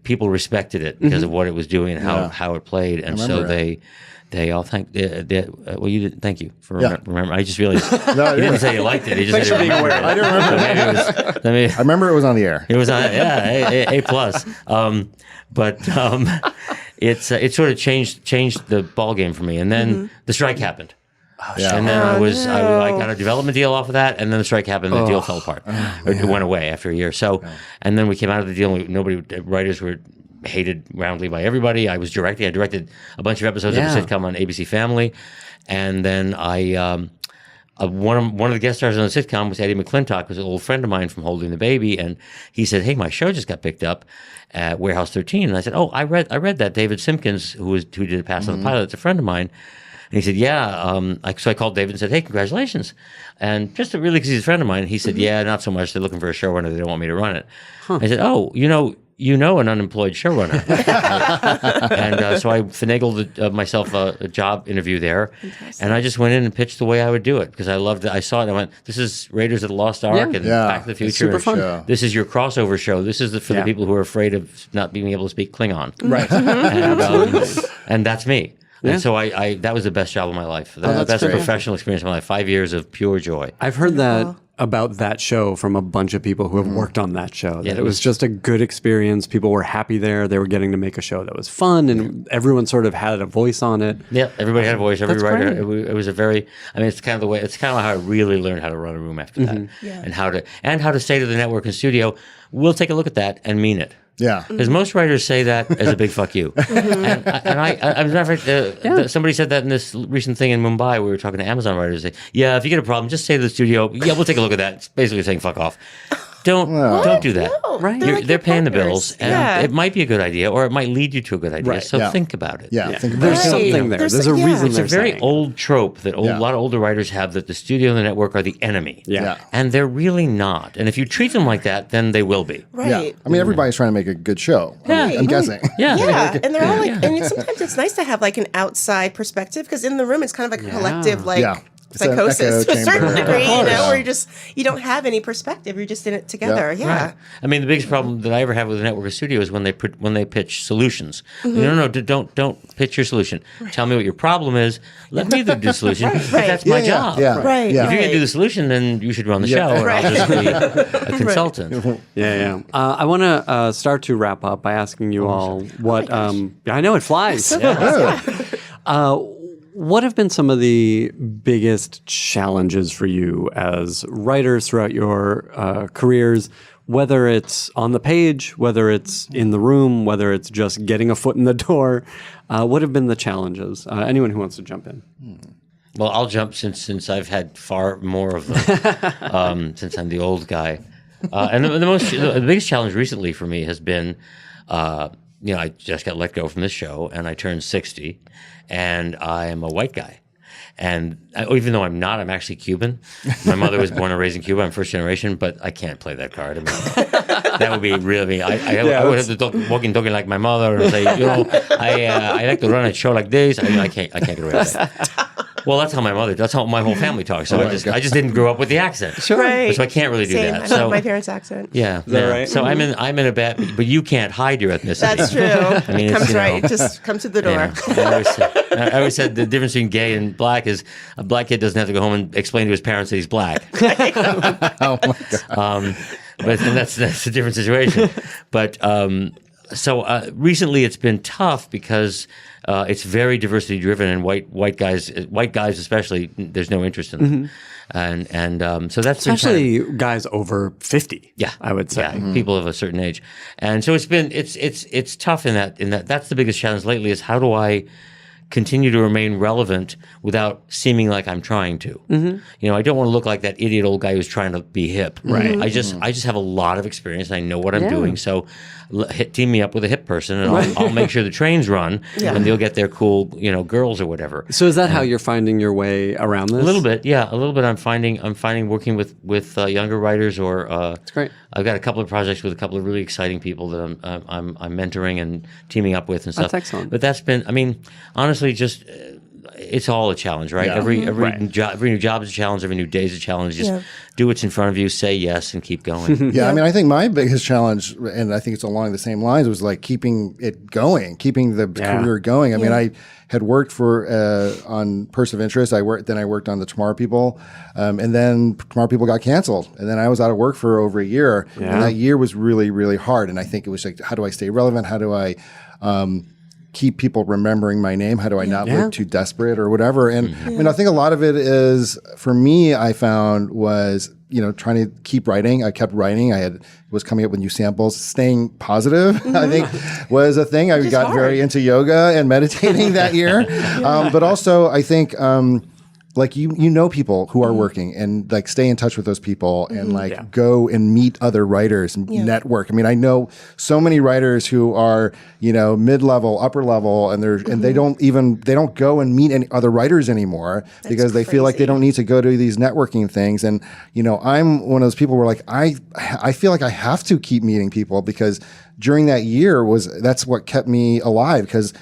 people respected it because of what it was doing and how it played. And so they all thank. Well, you didn't. Thank you for remember. I just realized you didn't say you liked it. You just said you remembered it. I didn't remember. So maybe I remember it was on the air. it was on. Yeah, A plus. It sort of changed the ball game for me. And then the strike happened. Yeah. And then I got a development deal off of that, and then the strike happened, and the deal fell apart. It went away after a year. So, and then we came out of the deal, and writers were hated roundly by everybody. I was directing. I directed a bunch of episodes of a sitcom on ABC Family, and then one of the guest stars on the sitcom was Eddie McClintock, who's an old friend of mine from Holding the Baby, and he said, "Hey, my show just got picked up at Warehouse 13," and I said, "Oh, I read that. David Simpkins, who did a pass on the pilot, it's a friend of mine." And he said, "Yeah." So I called David and said, "Hey, congratulations!" And just because he's a friend of mine, he said, "Yeah, not so much. They're looking for a showrunner. They don't want me to run it." I said, "Oh, you know an unemployed showrunner." And so I finagled myself a job interview there, and I just went in and pitched the way I would do it because I loved it. I saw it. I went, "This is Raiders of the Lost Ark and Back to the Future. super fun. And this is your crossover show. This is for the people who are afraid of not being able to speak Klingon." Right. And that's me. And so I that was the best job of my life. That was the best professional experience of my life. 5 years of pure joy. I've heard that about that show from a bunch of people who have worked on that show. That it was just a good experience. People were happy there. They were getting to make a show that was fun, and everyone sort of had a voice on it. Yeah, everybody had a voice. Every That's writer. great. It was a very. I mean, it's kind of the way. It's kind of how I really learned how to run a room after that, and how to say to the network and studio, "We'll take a look at that and mean it." Yeah. Because most writers say that as a big fuck you. As a matter of fact, somebody said that in this recent thing in Mumbai. We were talking to Amazon writers. They, yeah, if you get a problem, just say to the studio, yeah, we'll take a look at that. It's basically saying fuck off. Don't do that. No, Right. they're like They're your paying the partners. bills, and Yeah. it might be a good idea, or it might lead you to a good idea. Right. So Yeah. think about it. Yeah. Think about There's it. something there. There's a reason It's a they're very saying. old trope that Yeah. a lot of older writers have, that the studio and the network are the enemy. Yeah. And they're really not. And if you treat them like that, then they will be. Right. Yeah. I mean, everybody's trying to make a good show. I'm guessing. Yeah. Yeah, and they're all like, and sometimes it's nice to have like an outside perspective because in the room it's kind of like a collective like Yeah. It's an psychosis echo to a certain chamber. degree, Of course. where you don't have any perspective, you're just in it together. Yeah. Right. I mean, the biggest problem that I ever have with a network or studio is when they pitch solutions. No, don't pitch your solution. Tell me what your problem is. Let me do the solution. That's my job. Yeah. Right. Yeah. If you're gonna do the solution, then you should run the show, and Right. I'll just be a consultant. Yeah. I want to start to wrap up by asking you all what. I know it flies. What have been some of the biggest challenges for you as writers throughout your careers, whether it's on the page, whether it's in the room, whether it's just getting a foot in the door? What have been the challenges? Anyone who wants to jump in. Well, I'll jump since I've had far more of them since I'm the old guy. And the biggest challenge recently for me has been, I just got let go from this show, and I turned 60, and I am a white guy. And even though I'm not, I'm actually Cuban. My mother was born and raised in Cuba. I'm first generation, but I can't play that card. I mean, that would be really. I would have to talk talking like my mother and say, I like to run a show like this. I can't get away with that. Well, that's how my whole family talks. So I just didn't grow up with the accent. Sure. Right. So I can't really do Same. that. I So love my parents' accent. yeah. right? So I'm in a bad, but you can't hide your ethnicity. That's true. I mean, it's, Comes you know, right. Just come to the door. Yeah. I always said the difference between gay and black is a black kid doesn't have to go home and explain to his parents that he's black. Oh my God. But that's a different situation. But so recently it's been tough because it's very diversity driven, and white guys especially, there's no interest in them. And so that's been Especially guys over 50. Yeah, I would say. yeah, people of a certain age, and so it's tough in that that's the biggest challenge lately is how do I continue to remain relevant without seeming like I'm trying to. I don't want to look like that idiot old guy who's trying to be hip. Right. I just have a lot of experience and I know what I'm doing. So team me up with a hip person and I'll make sure the trains run and they'll get their cool, girls or whatever. So is that how you're finding your way around this? A little bit, yeah. A little bit. I'm finding working with younger writers or. That's great. I've got a couple of projects with a couple of really exciting people that I'm mentoring and teaming up with and stuff. That's excellent. But that's been, honestly, just it's all a challenge, right? Yeah. Every new job is a challenge. Every new day is a challenge. Just do what's in front of you, say yes, and keep going. Yeah, I mean, I think my biggest challenge, and I think it's along the same lines, was like keeping it going, keeping the career going. I mean, I had worked on Person of Interest. I worked on the Tomorrow People, and then Tomorrow People got canceled, and then I was out of work for over a year, and that year was really, really hard. And I think it was like, how do I stay relevant? How do I keep people remembering my name? How do I not look too desperate or whatever? And I mean, I think a lot of it is, for me, I found was, trying to keep writing. I kept writing. Was coming up with new samples. Staying positive, I think, was a thing. I got very into yoga and meditating that year. But also, I think, like people who are working and like stay in touch with those people and like go and meet other writers and network. I mean, I know so many writers who are, mid-level, upper level, and they don't go and meet any other writers anymore because they feel like they don't need to go to these networking things. And, I'm one of those people where like, I feel like I have to keep meeting people because during that year that's what kept me alive because,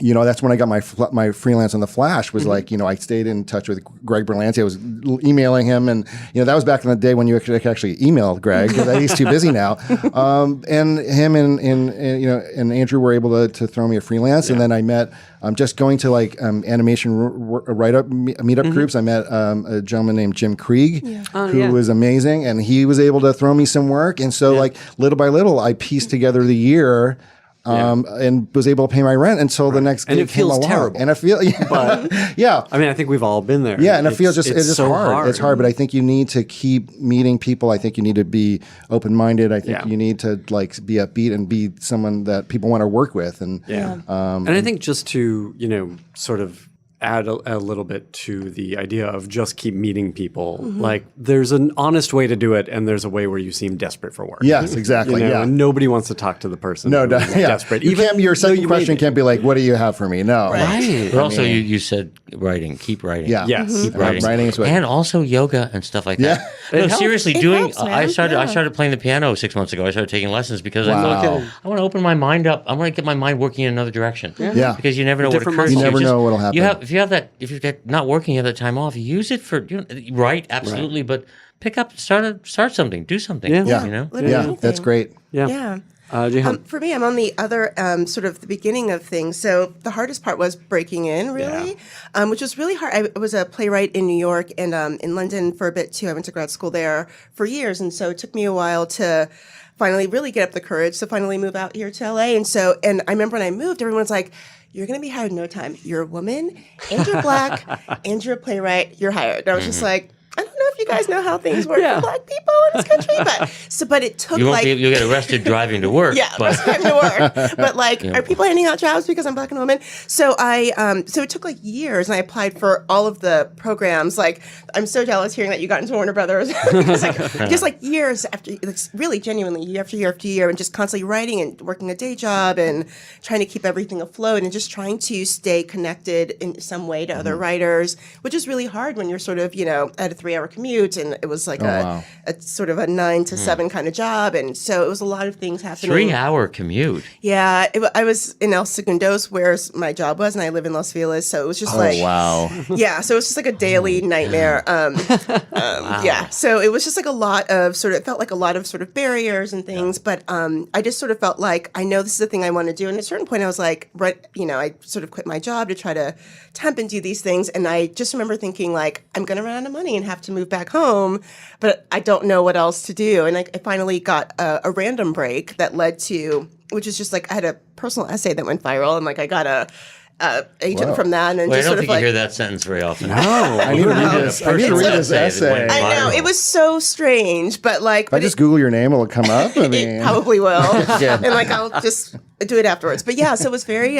that's when I got my freelance on The Flash was like, I stayed in touch with Greg Berlanti. I was emailing him and, that was back in the day when you could actually email Greg because he's too busy now. And him and Andrew were able to throw me a freelance. And then I met, just going to like animation write-up meetup groups. I met a gentleman named Jim Krieg who was amazing. And he was able to throw me some work. And so like little by little, I pieced together the year. and was able to pay my rent until the next And gig it feels came along. terrible. And I feel, yeah. I mean, I think we've all been there. Yeah, and it feels it's so hard. It's hard, but I think you need to keep meeting people. I think you need to be open-minded. I think you need to like be upbeat and be someone that people want to work with. And and I think just to, sort of add a little bit to the idea of just keep meeting people, like there's an honest way to do it and there's a way where you seem desperate for work. yes, exactly. And nobody wants to talk to the person No, who's desperate. Your second though you question made can't be like, "What do you have for me?" No, Right. But also, you said writing. Keep writing. Yeah, Yes. Keep writing. Writing is what. And also yoga and stuff like that. No, seriously, It doing. helps, man. I Yeah. started playing the piano 6 months ago. I started taking lessons because I Wow. thought I want to open my mind up. I want to get my mind working in another direction. Yeah. Because you never know Different what occurs. muscles. to You never know what'll happen. If you're not working, you have that time off. Use it for write absolutely, but pick up, start something, do something. Yeah. Yeah. You know. Literally Yeah, anything. that's great. Yeah. Yeah. Jihan. For me, I'm on the other sort of the beginning of things. So the hardest part was breaking in, really, which was really hard. I was a playwright in New York and in London for a bit too. I went to grad school there for years, and so it took me a while to finally really get up the courage to finally move out here to LA. And I remember when I moved, everyone's like, "You're going to be hired in no time. You're a woman, and you're black, and you're a playwright. You're hired." And I was just like, I don't know if you guys know how things work for black people in this country, but it took You'll get arrested driving to work. yeah, but first time to work. But like, are people handing out jobs because I'm black and a woman? So so it took like years, and I applied for all of the programs. Like, I'm so jealous hearing that you got into Warner Brothers. It's like, just like years after, like, really genuinely year after year after year, and just constantly writing and working a day job and trying to keep everything afloat and just trying to stay connected in some way to other writers, which is really hard when you're sort of at a 3-hour commute, and it was like a sort of a 9 to 7 kind of job, and so it was a lot of things happening. 3-hour commute. Yeah, I was in El Segundos, where my job was, and I live in Los Feliz, so it was just like, Wow. yeah, so it was just like a daily nightmare. Yeah, so it was just like it felt like a lot of sort of barriers and things, but I just sort of felt like, I know this is the thing I want to do, and at a certain point I was like, I sort of quit my job to try to temp and do these things, and I just remember thinking like, I'm going to run out of money and have to move back home, but I don't know what else to do, and I finally got a random break that led to, which is just like, I had a personal essay that went viral, and like I got a agent from that, and Well, I just don't sort of think like, you hear that sentence very often. No, I need to read this. I need to read this essay. I know, it was so strange, but like, If I just Google your name, will it come up? I mean, it probably will. Yeah. And like, I'll just do it afterwards. But yeah, so it was very,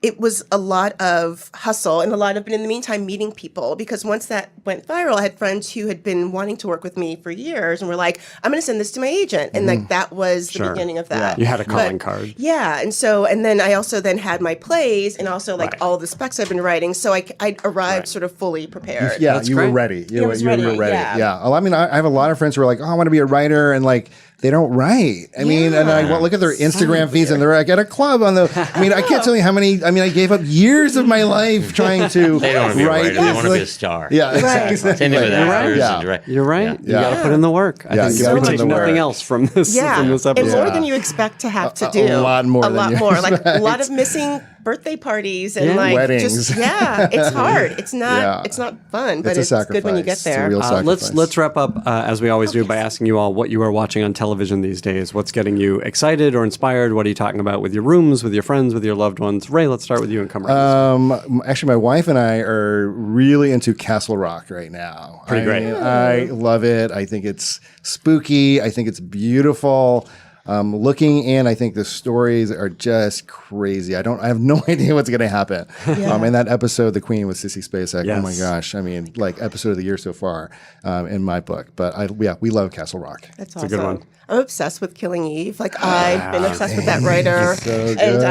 it was a lot of hustle and a lot of, but in the meantime, meeting people, because once that went viral, I had friends who had been wanting to work with me for years and were like, I'm going to send this to my agent. And like, that was the beginning of that. You had a calling But, card. Yeah. And then I also then had my plays and also like all the specs I've been writing. So I arrived sort of fully prepared. yeah, That's you great. were ready. You I was ready, were ready. yeah. Yeah. I mean, I have a lot of friends who are like, "Oh, I want to be a writer," and like, they don't write. I mean, and I look at their Instagram feeds, and they're like at a club on the. I mean, I can't tell you how many. I mean, I gave up years of my life trying to They don't want to be a write. writer. They It's want to be a like- star. Yeah, Right. exactly. Same thing with actors. Yeah. and direct- You're right. Yeah. You got to put in the work. I Yeah, think you if gotta we put in take the nothing work. else from this Yeah, from this and episode. more than you expect to have to do. A lot more A than lot you more. Like a lot expect. of missing birthday parties and Yeah. like Weddings. just it's hard. It's not Yeah. it's not fun, but It's a it's sacrifice. good when you get It's a there. real sacrifice. Let's wrap up as we always do by asking you all what you are watching on television these days. What's getting you excited or inspired? What are you talking about with your rooms, with your friends, with your loved ones? Ray, let's start with you and come around. Actually, my wife and I are really into Castle Rock right now. Pretty great. I love it. I think it's spooky. I think it's beautiful. Looking in, I think the stories are just crazy. I have no idea what's going to happen. And that episode, The Queen with Sissy Spacek, oh my Yes. gosh. I mean, like episode of the year so far in my book. But we love Castle Rock. That's a good awesome. one. I'm obsessed with Killing Eve. Like I've been obsessed with that writer. so And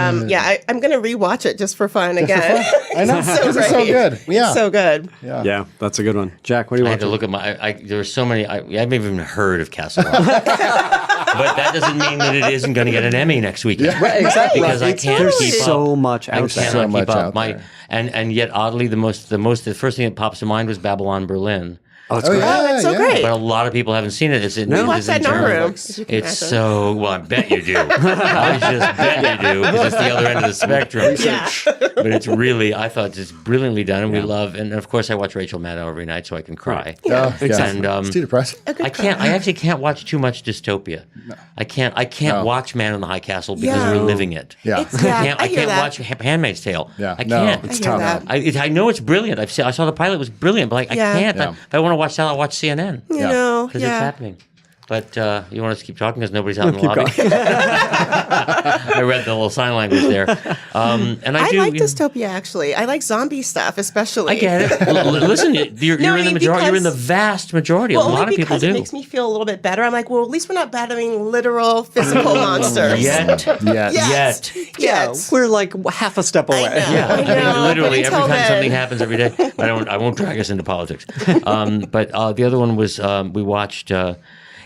I'm gonna rewatch it just for fun again. I know. It's so This is so great. good. Yeah. It's so good. Yeah, that's a good one. Jack, what do you I want? had to look at there were so many. I haven't even heard of Castle Rock. But that doesn't mean that it isn't going to get an Emmy next weekend. Right, exactly. Because I can't There's keep so up. much I out there. cannot So keep much up. out there. And yet oddly, the first thing that pops to mind was Babylon Berlin. Oh, it's Oh, great. yeah, Oh, that's so yeah. great. But a lot of people haven't seen it. It's in, We it watch is that in in our German. room. as you can It's imagine. so well. I bet you do. I just bet you do because it's the other end of the spectrum. Yeah. But it's really, I thought it's brilliantly done, and we love. And of course, I watch Rachel Maddow every night so I can cry. Yeah. And It's too depressing. I actually can't watch too much dystopia. I can't watch Man in the High Castle because Yeah. we're living it. Yeah. I hear can't that. watch Handmaid's Tale. Yeah. I No, can't. it's I hear tough. that. I know it's brilliant. I saw the pilot was brilliant, but like Yeah. I can't. Yeah. If I want to watch that, I'll watch CNN You Yeah. know, because it's yeah. happening. But you want us to keep talking because nobody's out in the lobby. I read the little sign language there, and I I do. like dystopia actually. I like zombie stuff, especially. I get it. Listen, you're No, I in the mean, majority. You're in the because- vast majority. Well, a lot only of people because do. it makes me feel a little bit better. I'm like, well, at least we're not battling literal physical monsters. Yet. Yes. Yes. Yeah, Yes. we're like half a step away. Yeah, I know, literally but every until time something then- happens every day. I won't drag us into politics. But the other one was we watched.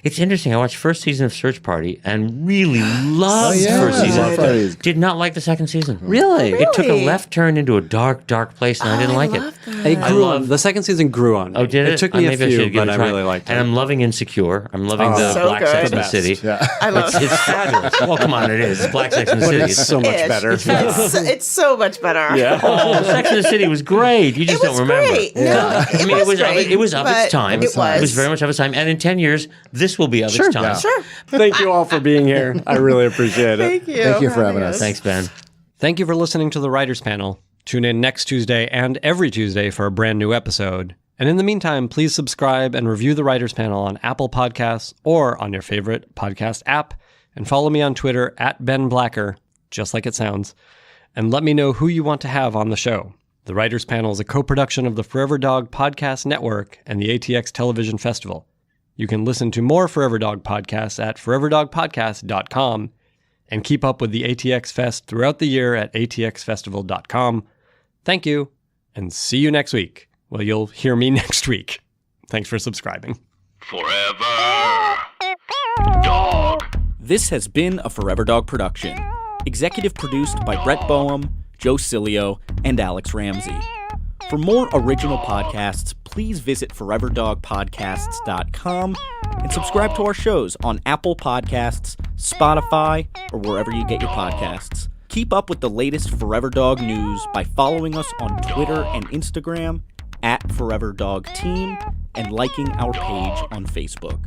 It's interesting. I watched first season of Search Party and really loved yeah. first season. Search Party is- Did not like the second season. Really? It took a Really? left turn into a dark place, and I didn't like love it. that. It grew love- on. The second season grew on me. Oh, did it? It took me a Maybe I few, should give but it a I try. really liked it. And I'm loving Insecure. I'm loving the So Black good. Sex The and the City. Yeah. I love It's fabulous. Well, come on, it is. It's Black Sex and the City. It's so much Ish. better. It's so much better. Yeah. Oh, Sex and the City was great. You just It was don't remember. great. No, I mean, it was great, it was of its but time. It was. It was very much of its time. And in 10 years, this will be of its time. Yeah. Sure. Thank you all for being here. I really appreciate it. Thank you. Thank you for having us. Thanks, Ben. Thank you for listening to the Writers Panel. Tune in next Tuesday and every Tuesday for a brand new episode. And in the meantime, please subscribe and review the Writers Panel on Apple Podcasts or on your favorite podcast app. And follow me on Twitter at Ben Blacker, just like it sounds. And let me know who you want to have on the show. The Writers Panel is a co-production of the Forever Dog Podcast Network and the ATX Television Festival. You can listen to more Forever Dog podcasts at foreverdogpodcast.com and keep up with the ATX Fest throughout the year at atxfestival.com. Thank you, and see you next week. Well, you'll hear me next week. Thanks for subscribing. Forever Dog. This has been a Forever Dog production. Executive produced by Brett Boehm, Joe Cilio, and Alex Ramsey. For more original podcasts, please visit foreverdogpodcasts.com and subscribe to our shows on Apple Podcasts, Spotify, or wherever you get your podcasts. Keep up with the latest Forever Dog news by following us on Twitter and Instagram @ForeverDogTeam and liking our page on Facebook.